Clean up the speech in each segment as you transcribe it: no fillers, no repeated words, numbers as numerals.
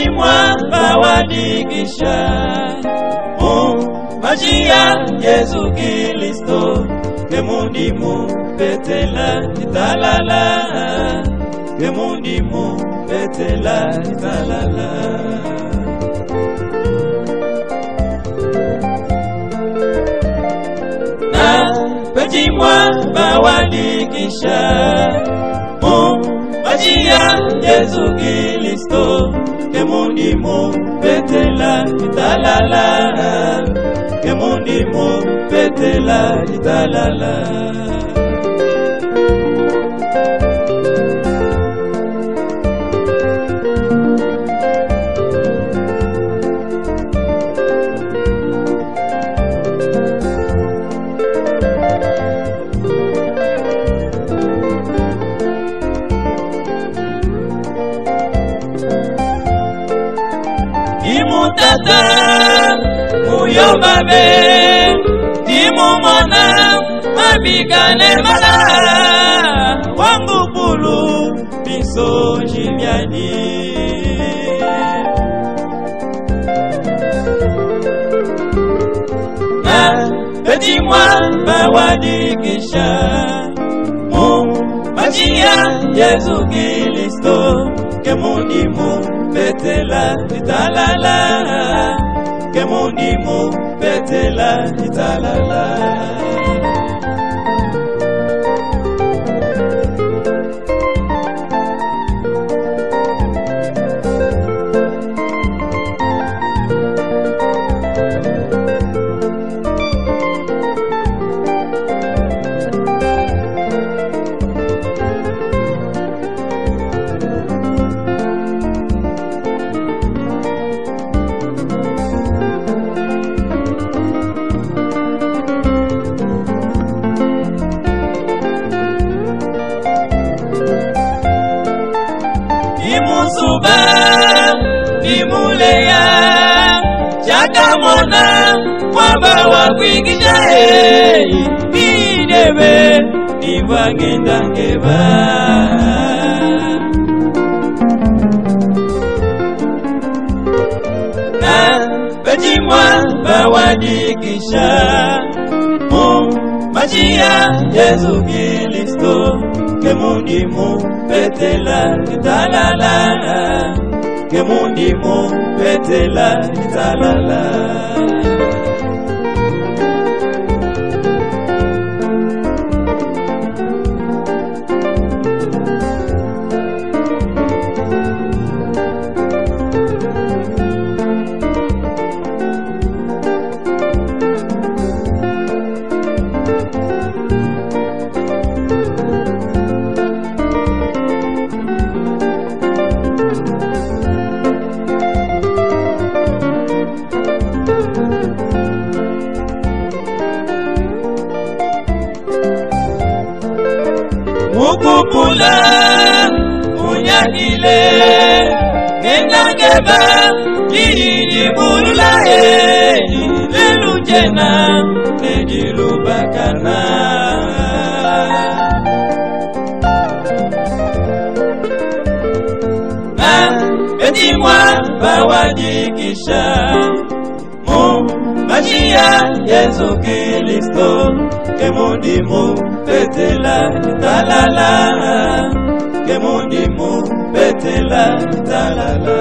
Bejimwa bawadikisha Majia Yesu Kristo Kemundi mu betela italala Kemundi mu betela italala Na Bejimwa bawadikisha Majia Yesu Kristo Kemundi mu betela italala Kemundi mu betela italala Imutata Muyobabe Dimumona Mabigane mala Wangu pulu Biso jimiani Bejimwa bawadikisha Majia Yesu Kristo Kemundi mu betela italala Kemundi mu betela italala Imusuba Nimuleya Chakamona Mwaba wakwikisha Bidebe Nivagenda ngeba Bejimwa bawadikisha Majia Yesu Kristo Kemundi mu betela italala Kemundi mu betela italala Mukupula Munyagile Nengangeba Lidi bulula Lelujena Nedilubakana Bejimwa bawadikisha Majia Yesu Kristo Kemundi mu betela italala Kemundi mu betela italala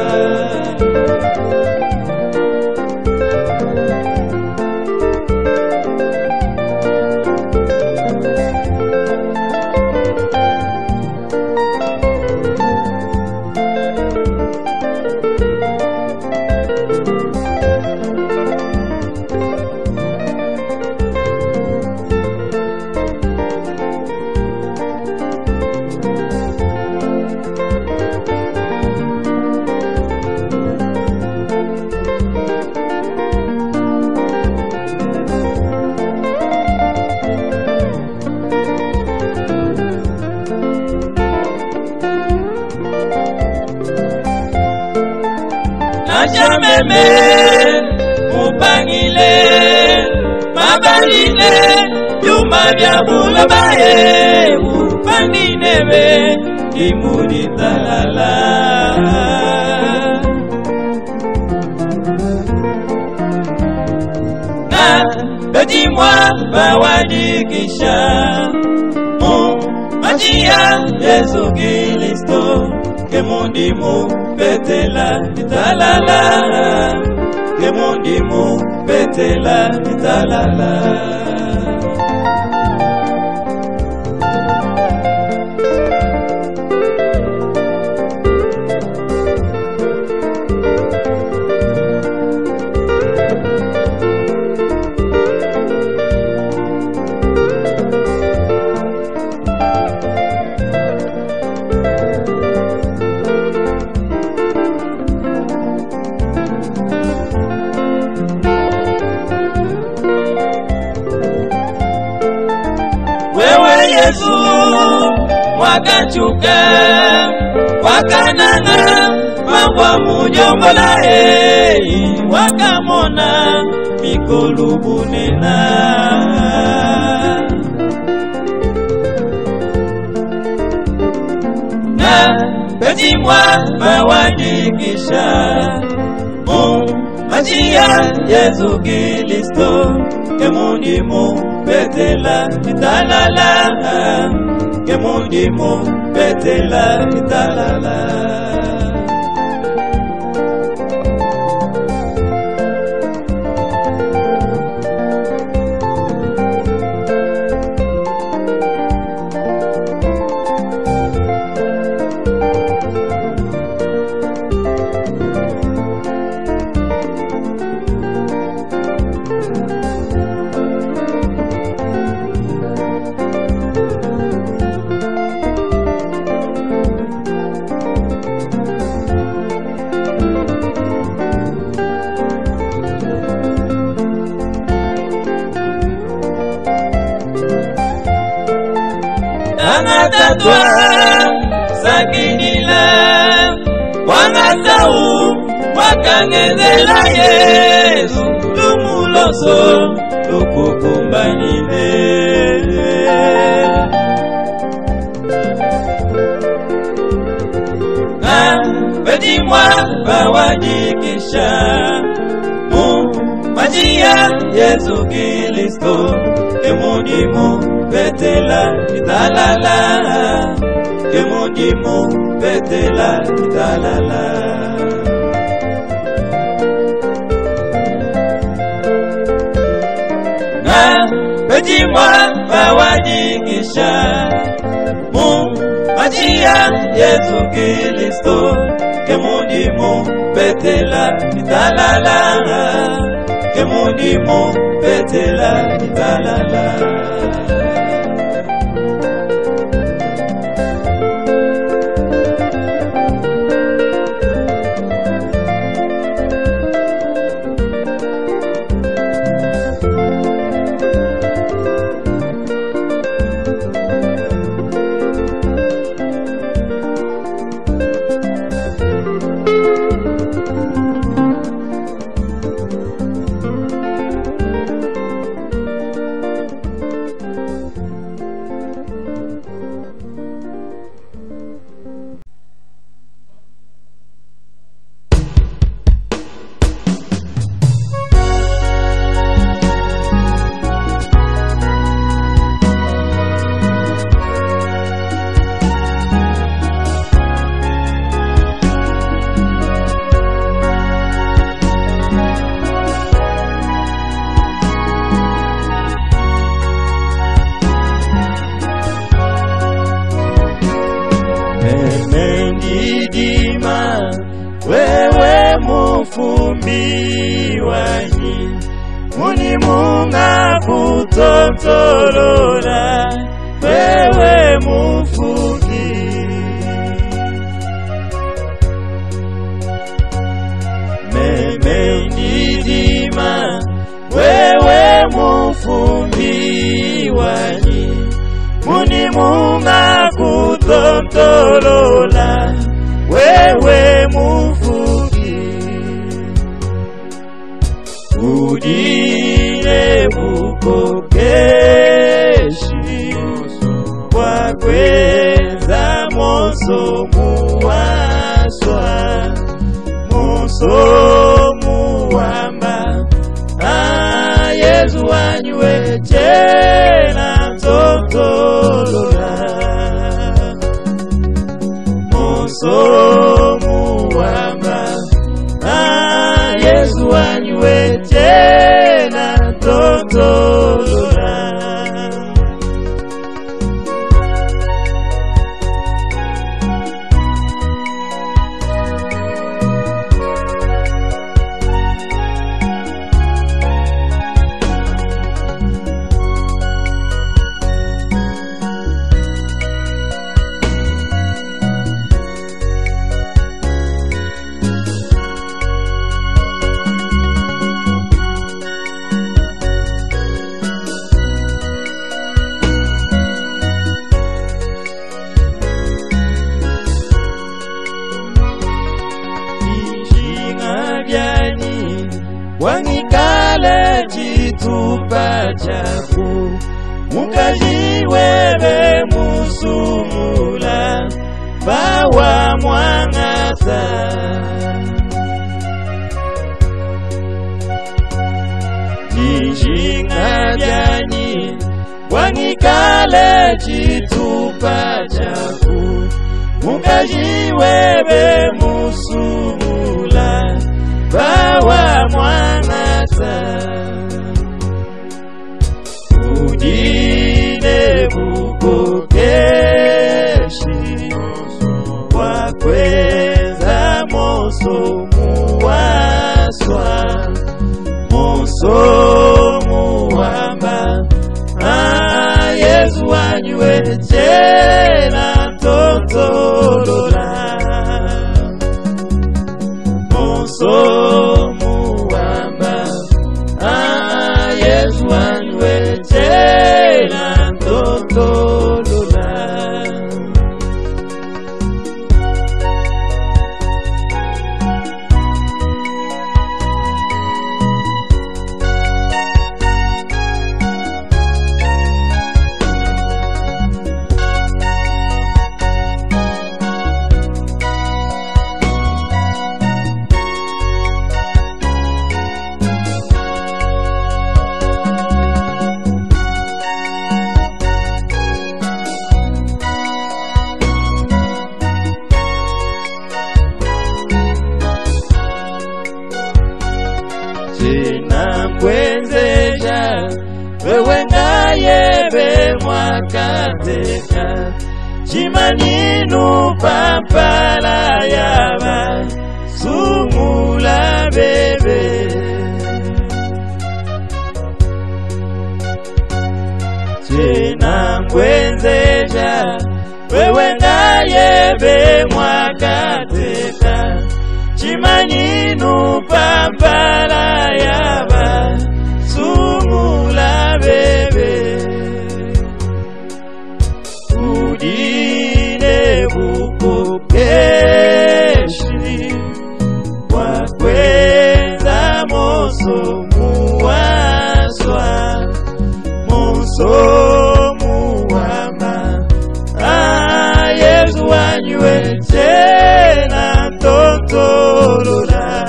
Jameme Mupangile Mabaline Yuma Biabula Bae Upandinebe Imudi Talala Betimwa bawadikisha Majia Yesu Kristo Kemundimu betela italala Kemundimu betela italala Yesu wakachuka wakananga mangwa mujombola wakamona mikolubunena na Betimwa bawadikisha Majia Yesu Kristo Kemundimu betela italala Kemundimu betela italala Angatatwa sakinila wangatau wakangezela Yesu lumuloso lukukumbanile Betimwa bawadikisha Majia Yesu Kristo Kemundimu betela italala Kemundimu betela italala Betimwa bawadikisha Majia Yesu Kristo Kemundimu betela italala Kemundimu betela italala Wewe mufumbi wanyi Muni munga kutotolola Wewe mufugi Meme nidima Wewe mufumbi wanyi Muni munga kutotolola Wewe mufugi Udile mukokeshi Kwa kweza moso muwaswa Moso muwamba Yesu wanywe chena totolola Monso muwamba Yesu wanywe chena totolola Wangikale chitupa chaku Mukajiwebe musumula Bawa mwangata Njinga byani Wangikale chitupa chaku Mukajiwebe musumula Bawa mwanata Udine bukokeshi Wakweza moso muwaswa Moso muwamba Yesu wanywe chena totolola Monso muwamba Yesu wanywe chena totolola Chena mkwenzeja wewe ngayebe mwakateka Chimaninu pampala yaba sumula bebe Chena mkwenzeja wewe ngayebe mwakateka Chimaninu pampala yaba sumula bebe Udine bukokeshi Wakweza moso muwaswa Monso muwamba Yesu wanywe chena totolola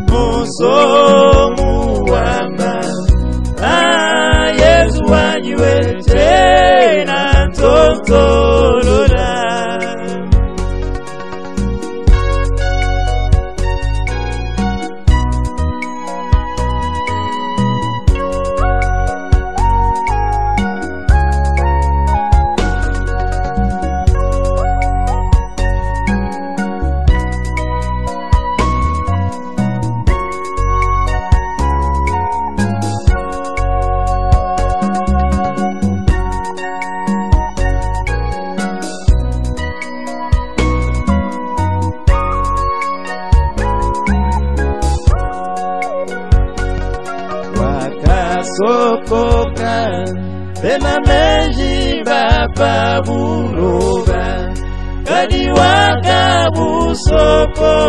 Monso muwamba Yesu wanywe chena totolola Sokoka Bena meji bapa buloba Kadi waka busokolela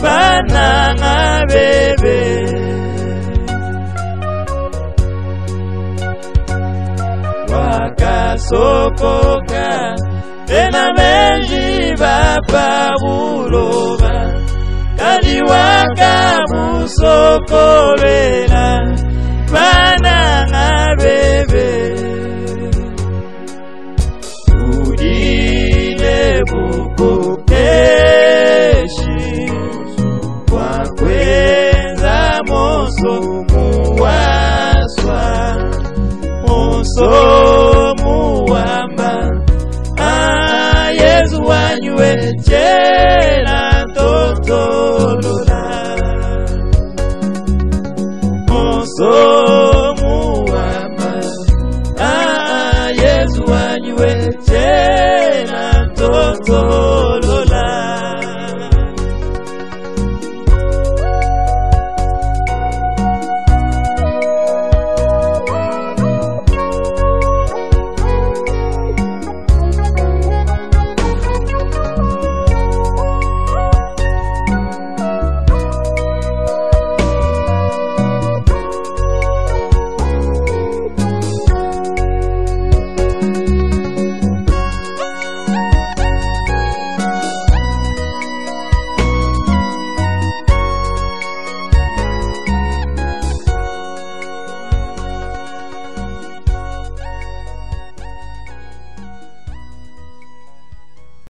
Bananga bebe Waka sokoka Bena meji bapa buloba kadi wakamusokolela bana ngabebe